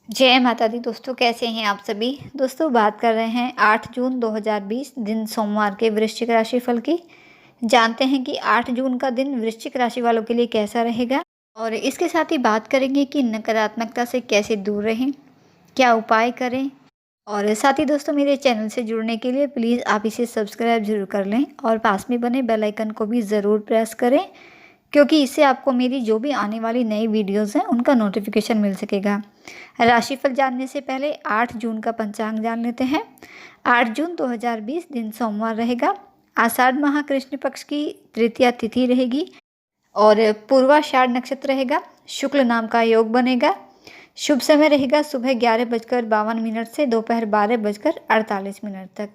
जय माता दी दोस्तों, कैसे हैं आप सभी। दोस्तों बात कर रहे हैं 8 जून 2020 दिन सोमवार के वृश्चिक राशि फल की। जानते हैं कि 8 जून का दिन वृश्चिक राशि वालों के लिए कैसा रहेगा और इसके साथ ही बात करेंगे कि नकारात्मकता से कैसे दूर रहें, क्या उपाय करें। और साथ ही दोस्तों मेरे चैनल से जुड़ने के लिए प्लीज़ आप इसे सब्सक्राइब जरूर कर लें और पास में बने बेल आइकन को भी ज़रूर प्रेस करें, क्योंकि इससे आपको मेरी जो भी आने वाली नई वीडियोस हैं उनका नोटिफिकेशन मिल सकेगा। राशिफल जानने से पहले 8 जून का पंचांग जान लेते हैं। 8 जून 2020 दिन सोमवार रहेगा। आषाढ़ माह कृष्ण पक्ष की तृतीया तिथि रहेगी और पूर्वाषाढ़ नक्षत्र रहेगा। शुक्ल नाम का योग बनेगा। शुभ समय रहेगा सुबह 11:52 से दोपहर 12:48 तक।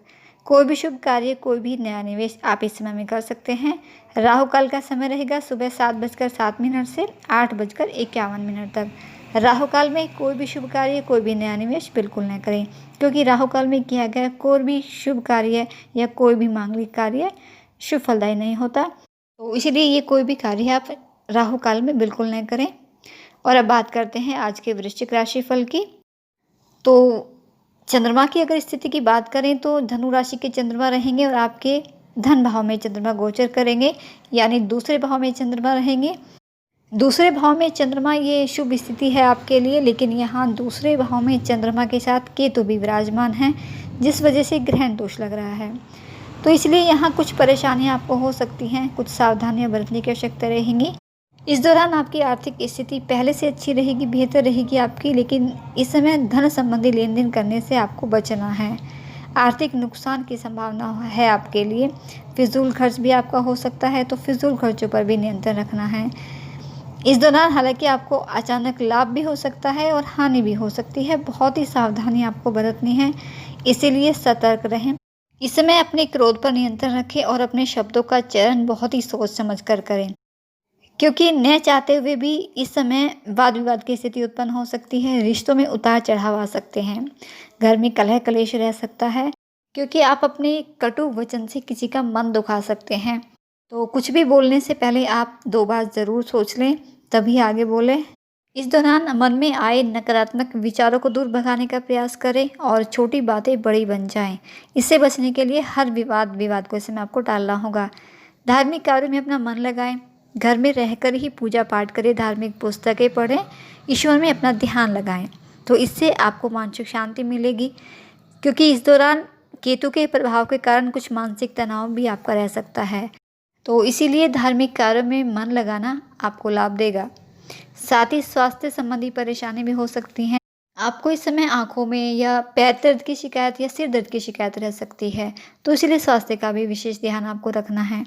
कोई भी शुभ कार्य, कोई भी नया निवेश आप इस समय में कर सकते हैं। राहु काल का समय रहेगा सुबह 7:07 से 8:51 तक। राहु काल में कोई भी शुभ कार्य, कोई भी नया निवेश बिल्कुल न करें, क्योंकि राहु काल में किया गया कोई भी शुभ कार्य या कोई भी मांगलिक कार्य शुभ फलदायी नहीं होता। तो इसीलिए ये कोई भी कार्य आप राहु काल में बिल्कुल न करें। और अब बात करते हैं आज के वृश्चिक राशि फल की। तो चंद्रमा की अगर स्थिति की बात करें तो धनु राशि के चंद्रमा रहेंगे और आपके धन भाव में चंद्रमा गोचर करेंगे, यानी दूसरे भाव में चंद्रमा रहेंगे। दूसरे भाव में चंद्रमा ये शुभ स्थिति है आपके लिए, लेकिन यहाँ दूसरे भाव में चंद्रमा के साथ केतु भी विराजमान है, जिस वजह से ग्रहण दोष लग रहा है। तो इसलिए यहाँ कुछ परेशानियाँ आपको हो सकती हैं, कुछ सावधानियाँ बरतने की आवश्यकता रहेंगी। इस दौरान आपकी आर्थिक स्थिति पहले से अच्छी रहेगी, बेहतर रहेगी आपकी, लेकिन इस समय धन संबंधी लेन देन करने से आपको बचना है। आर्थिक नुकसान की संभावना है आपके लिए। फिजूल खर्च भी आपका हो सकता है, तो फिजूल खर्चों पर भी नियंत्रण रखना है। इस दौरान हालांकि आपको अचानक लाभ भी हो सकता है और हानि भी हो सकती है। बहुत ही सावधानी आपको बरतनी है, इसीलिए सतर्क रहें। इस समय अपने क्रोध पर नियंत्रण रखें और अपने शब्दों का चयन बहुत ही सोच समझ कर करें, क्योंकि न चाहते हुए भी इस समय वाद विवाद की स्थिति उत्पन्न हो सकती है। रिश्तों में उतार चढ़ाव आ सकते हैं। घर में कलह कलेश रह सकता है, क्योंकि आप अपने कटु वचन से किसी का मन दुखा सकते हैं। तो कुछ भी बोलने से पहले आप 2 बार ज़रूर सोच लें, तभी आगे बोलें। इस दौरान मन में आए नकारात्मक विचारों को दूर भगाने का प्रयास करें और छोटी बातें बड़ी बन जाएं। इससे बचने के लिए हर विवाद को इस समय आपको टालना होगा। धार्मिक कार्यों में अपना मन लगाएं। घर में रहकर ही पूजा पाठ करें, धार्मिक पुस्तकें पढ़ें, ईश्वर में अपना ध्यान लगाएं। तो इससे आपको मानसिक शांति मिलेगी, क्योंकि इस दौरान केतु के प्रभाव के कारण कुछ मानसिक तनाव भी आपका रह सकता है। तो इसीलिए धार्मिक कार्यों में मन लगाना आपको लाभ देगा। साथ ही स्वास्थ्य संबंधी परेशानी भी हो सकती हैं। आपको इस समय आंखों में या पैर दर्द की शिकायत या सिर दर्द की शिकायत रह सकती है, तो इसलिए स्वास्थ्य का भी विशेष ध्यान आपको रखना है।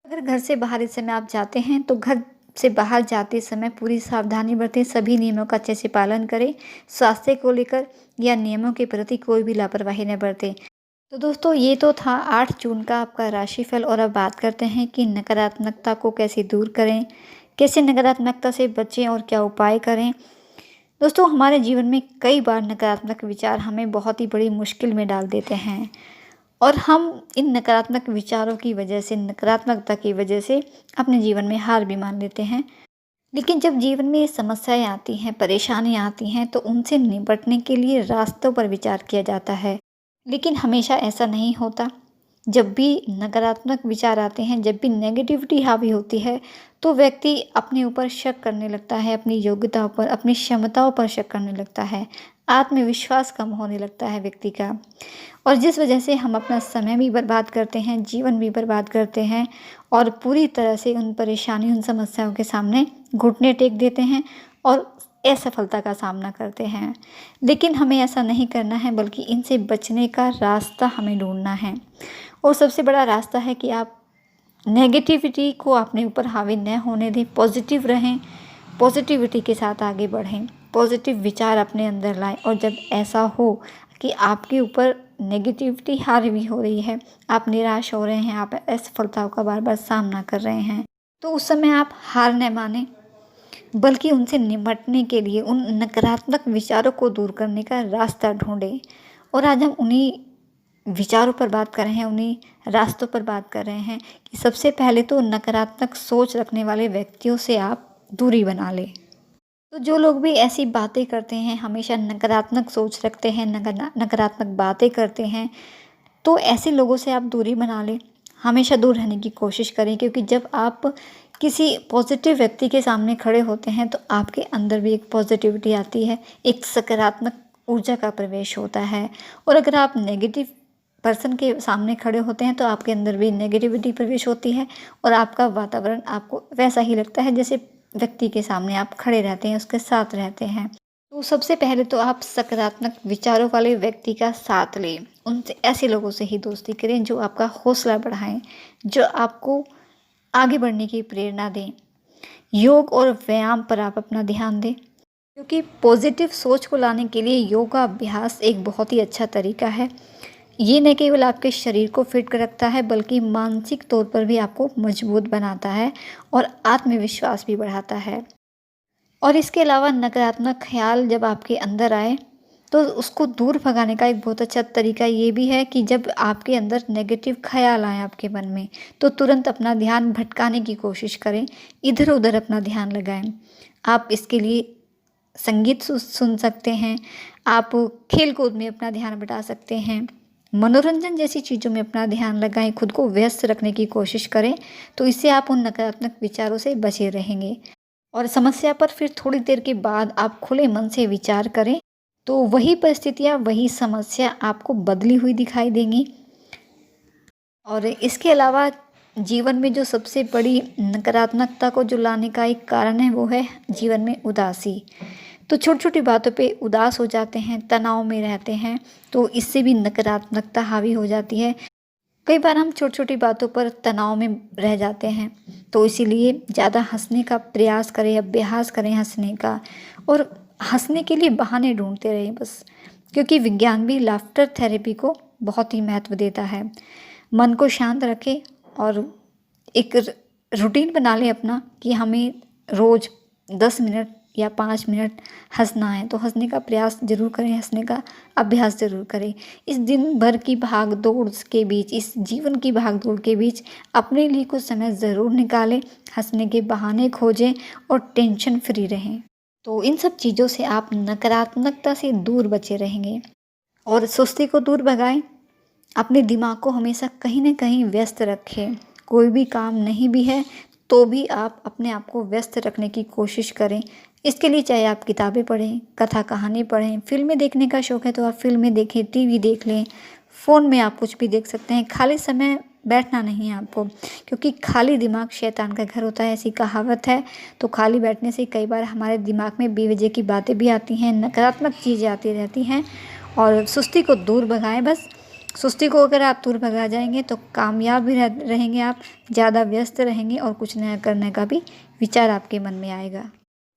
अगर घर से बाहर इस समय आप जाते हैं तो घर से बाहर जाते समय पूरी सावधानी बरतें, सभी नियमों का अच्छे से पालन करें। स्वास्थ्य को लेकर या नियमों के प्रति कोई भी लापरवाही न बरतें। तो दोस्तों ये तो था 8 जून का आपका राशिफल। और अब बात करते हैं कि नकारात्मकता को कैसे दूर करें, कैसे नकारात्मकता से बचें और क्या उपाय करें। दोस्तों हमारे जीवन में कई बार नकारात्मक विचार हमें बहुत ही बड़ी मुश्किल में डाल देते हैं और हम इन नकारात्मक विचारों की वजह से, नकारात्मकता की वजह से अपने जीवन में हार भी मान लेते हैं। लेकिन जब जीवन में समस्याएं आती हैं, परेशानियां आती हैं, तो उनसे निपटने के लिए रास्तों पर विचार किया जाता है। लेकिन हमेशा ऐसा नहीं होता। जब भी नकारात्मक विचार आते हैं, जब भी नेगेटिविटी हावी होती है, तो व्यक्ति अपने ऊपर शक करने लगता है, अपनी योग्यताओं पर, अपनी क्षमताओं पर शक करने लगता है। आत्मविश्वास कम होने लगता है व्यक्ति का, और जिस वजह से हम अपना समय भी बर्बाद करते हैं, जीवन भी बर्बाद करते हैं और पूरी तरह से उन परेशानी, उन समस्याओं के सामने घुटने टेक देते हैं और असफलता का सामना करते हैं। लेकिन हमें ऐसा नहीं करना है, बल्कि इनसे बचने का रास्ता हमें ढूंढना है। और सबसे बड़ा रास्ता है कि आप नेगेटिविटी को अपने ऊपर हावी न होने दें, पॉजिटिव रहें, पॉजिटिविटी के साथ आगे बढ़ें, पॉजिटिव विचार अपने अंदर लाएं। और जब ऐसा हो कि आपके ऊपर नेगेटिविटी हावी हो रही है, आप निराश हो रहे हैं, आप असफलताओं का बार बार सामना कर रहे हैं, तो उस समय आप हार न मानें, बल्कि उनसे निपटने के लिए उन नकारात्मक विचारों को दूर करने का रास्ता ढूंढें। और आज हम उन्हीं विचारों पर बात कर रहे हैं, उन्हीं रास्तों पर बात कर रहे हैं कि सबसे पहले तो नकारात्मक सोच रखने वाले व्यक्तियों से आप दूरी बना लें। तो जो लोग भी ऐसी बातें करते हैं, हमेशा नकारात्मक सोच रखते हैं, नकारात्मक बातें करते हैं, तो ऐसे लोगों से आप दूरी बना लें। हमेशा दूर रहने की कोशिश करें, क्योंकि जब आप किसी पॉजिटिव व्यक्ति के सामने खड़े होते हैं तो आपके अंदर भी एक पॉजिटिविटी आती है, एक सकारात्मक ऊर्जा का प्रवेश होता है। और अगर आप नेगेटिव पर्सन के सामने खड़े होते हैं तो आपके अंदर भी नेगेटिविटी प्रवेश होती है और आपका वातावरण आपको वैसा ही लगता है जैसे व्यक्ति के सामने आप खड़े रहते हैं, उसके साथ रहते हैं। तो सबसे पहले तो आप सकारात्मक विचारों वाले व्यक्ति का साथ लें। उनसे, ऐसे लोगों से ही दोस्ती करें जो आपका हौसला बढ़ाएं, जो आपको आगे बढ़ने की प्रेरणा दें। योग और व्यायाम पर आप अपना ध्यान दें, क्योंकि पॉजिटिव सोच को लाने के लिए योगा अभ्यास एक बहुत ही अच्छा तरीका है। ये न केवल आपके शरीर को फिट रखता है, बल्कि मानसिक तौर पर भी आपको मजबूत बनाता है और आत्मविश्वास भी बढ़ाता है। और इसके अलावा नकारात्मक ख्याल जब आपके अंदर आए तो उसको दूर भगाने का एक बहुत अच्छा तरीका ये भी है कि जब आपके अंदर नेगेटिव ख्याल आए आपके मन में, तो तुरंत अपना ध्यान भटकाने की कोशिश करें, इधर उधर अपना ध्यान लगाएं। आप इसके लिए संगीत सुन सकते हैं, आप खेल कूद में अपना ध्यान बटा सकते हैं, मनोरंजन जैसी चीज़ों में अपना ध्यान लगाएं, खुद को व्यस्त रखने की कोशिश करें। तो इससे आप उन नकारात्मक विचारों से बचे रहेंगे। और समस्या पर फिर थोड़ी देर के बाद आप खुले मन से विचार करें, तो वही परिस्थितियाँ, वही समस्या आपको बदली हुई दिखाई देंगी। और इसके अलावा जीवन में जो सबसे बड़ी नकारात्मकता को जो लाने का एक कारण है वो है जीवन में उदासी। तो छोटी छोटी बातों पे उदास हो जाते हैं, तनाव में रहते हैं, तो इससे भी नकारात्मकता हावी हो जाती है। कई बार हम छोटी छोटी बातों पर तनाव में रह जाते हैं, तो इसीलिए ज़्यादा हंसने का प्रयास करें, अभ्यास करें हंसने का, और हंसने के लिए बहाने ढूंढते रहें बस, क्योंकि विज्ञान भी लाफ्टर थेरेपी को बहुत ही महत्व देता है। मन को शांत रखें और एक रूटीन बना लें अपना कि हमें रोज़ 10 मिनट या 5 मिनट हंसना है, तो हंसने का प्रयास ज़रूर करें, हंसने का अभ्यास ज़रूर करें। इस दिन भर की भाग दौड़ के बीच, इस जीवन की भाग दौड़ के बीच अपने लिए कुछ समय ज़रूर निकालें, हंसने के बहाने खोजें और टेंशन फ्री रहें। तो इन सब चीज़ों से आप नकारात्मकता से दूर बचे रहेंगे। और सुस्ती को दूर भगाएं, अपने दिमाग को हमेशा कहीं ना कहीं व्यस्त रखें। कोई भी काम नहीं भी है तो भी आप अपने आप को व्यस्त रखने की कोशिश करें। इसके लिए चाहे आप किताबें पढ़ें, कथा कहानी पढ़ें, फिल्में देखने का शौक़ है तो आप फिल्में देखें, टीवी देख लें, फ़ोन में आप कुछ भी देख सकते हैं। खाली समय बैठना नहीं है आपको, क्योंकि खाली दिमाग शैतान का घर होता है, ऐसी कहावत है। तो खाली बैठने से कई बार हमारे दिमाग में बेवजह की बातें भी आती हैं, नकारात्मक चीज़ें आती रहती हैं। और सुस्ती को दूर भगाएं बस। सुस्ती को अगर आप दूर भगा जाएंगे तो कामयाब भी रहेंगे, आप ज़्यादा व्यस्त रहेंगे और कुछ नया करने का भी विचार आपके मन में आएगा।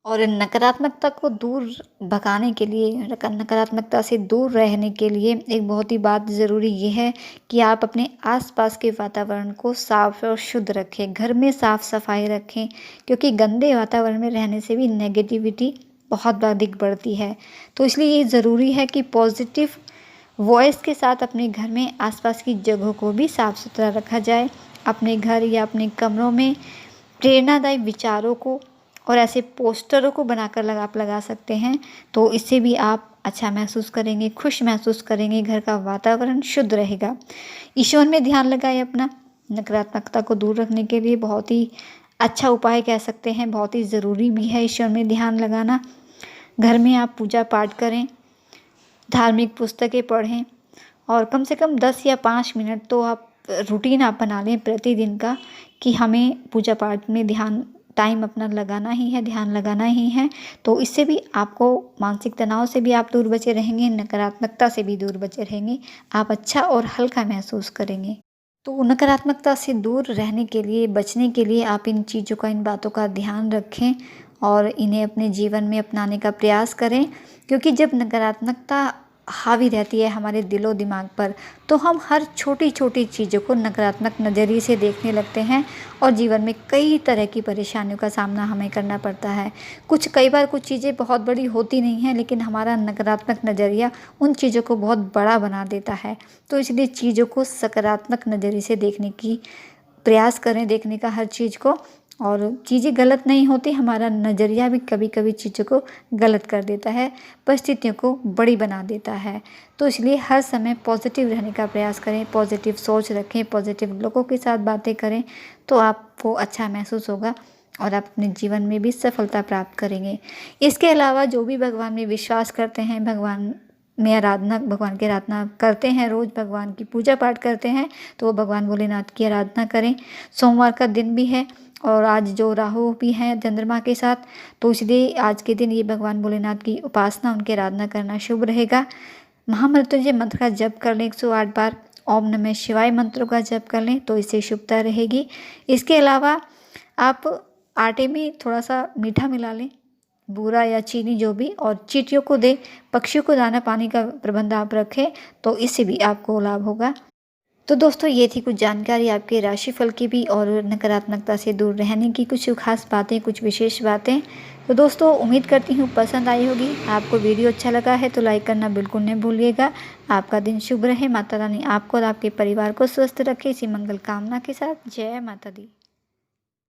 और नकारात्मकता को दूर भगाने के लिए, नकारात्मकता से दूर रहने के लिए एक बहुत ही बात ज़रूरी ये है कि आप अपने आसपास के वातावरण को साफ और शुद्ध रखें, घर में साफ सफाई रखें, क्योंकि गंदे वातावरण में रहने से भी नेगेटिविटी बहुत अधिक बढ़ती है। तो इसलिए ये ज़रूरी है कि पॉजिटिव वॉइस के साथ अपने घर में आसपास की जगहों को भी साफ़ सुथरा रखा जाए। अपने घर या अपने कमरों में प्रेरणादायी विचारों को और ऐसे पोस्टरों को बनाकर आप लगा सकते हैं। तो इससे भी आप अच्छा महसूस करेंगे, खुश महसूस करेंगे, घर का वातावरण शुद्ध रहेगा। ईश्वर में ध्यान लगाएं अपना। नकारात्मकता को दूर रखने के लिए बहुत ही अच्छा उपाय कह सकते हैं, बहुत ही ज़रूरी भी है ईश्वर में ध्यान लगाना। घर में आप पूजा पाठ करें, धार्मिक पुस्तकें पढ़ें और कम से कम 10 या 5 मिनट तो आप रूटीन आप बना लें प्रतिदिन का कि हमें पूजा पाठ में ध्यान टाइम अपना लगाना ही है, ध्यान लगाना ही है। तो इससे भी आपको मानसिक तनाव से भी आप दूर बचे रहेंगे, नकारात्मकता से भी दूर बचे रहेंगे, आप अच्छा और हल्का महसूस करेंगे। तो नकारात्मकता से दूर रहने के लिए, बचने के लिए आप इन चीज़ों का, इन बातों का ध्यान रखें और इन्हें अपने जीवन में अपनाने का प्रयास करें। क्योंकि जब नकारात्मकता हावी रहती है हमारे दिलो दिमाग पर, तो हम हर छोटी छोटी चीज़ों को नकारात्मक नज़रिए से देखने लगते हैं और जीवन में कई तरह की परेशानियों का सामना हमें करना पड़ता है। कई बार कुछ चीज़ें बहुत बड़ी होती नहीं हैं, लेकिन हमारा नकारात्मक नज़रिया उन चीज़ों को बहुत बड़ा बना देता है। तो इसलिए चीज़ों को सकारात्मक नज़रिए से देखने की प्रयास करें, देखने का हर चीज़ को, और चीज़ें गलत नहीं होती, हमारा नज़रिया भी कभी कभी चीज़ों को गलत कर देता है, परिस्थितियों को बड़ी बना देता है। तो इसलिए हर समय पॉजिटिव रहने का प्रयास करें, पॉजिटिव सोच रखें, पॉजिटिव लोगों के साथ बातें करें, तो आपको अच्छा महसूस होगा और आप अपने जीवन में भी सफलता प्राप्त करेंगे। इसके अलावा जो भी भगवान में विश्वास करते हैं, भगवान की आराधना करते हैं, रोज़ भगवान की पूजा पाठ करते हैं, तो वो भगवान भोलेनाथ की आराधना करें। सोमवार का दिन भी है और आज जो राहु भी हैं चंद्रमा के साथ, तो इसलिए आज के दिन ये भगवान भोलेनाथ की उपासना, उनकी आराधना करना शुभ रहेगा। महामृत्युंजय मंत्र का जप कर लें 108 बार, ओम नमः शिवाय मंत्रों का जप कर लें तो इससे शुभता रहेगी। इसके अलावा आप आटे में थोड़ा सा मीठा मिला लें, बूरा या चीनी जो भी, और चींटियों को दें, पक्षियों को दाना पानी का प्रबंध आप रखें, तो इससे भी आपको लाभ होगा। तो दोस्तों ये थी कुछ जानकारी आपके राशिफल की भी और नकारात्मकता से दूर रहने की कुछ खास बातें, कुछ विशेष बातें। तो दोस्तों उम्मीद करती हूँ पसंद आई होगी। आपको वीडियो अच्छा लगा है तो लाइक करना बिल्कुल नहीं भूलिएगा। आपका दिन शुभ रहे। माता रानी आपको और आपके परिवार को स्वस्थ रखे, इसी मंगल कामना के साथ। जय माता दी।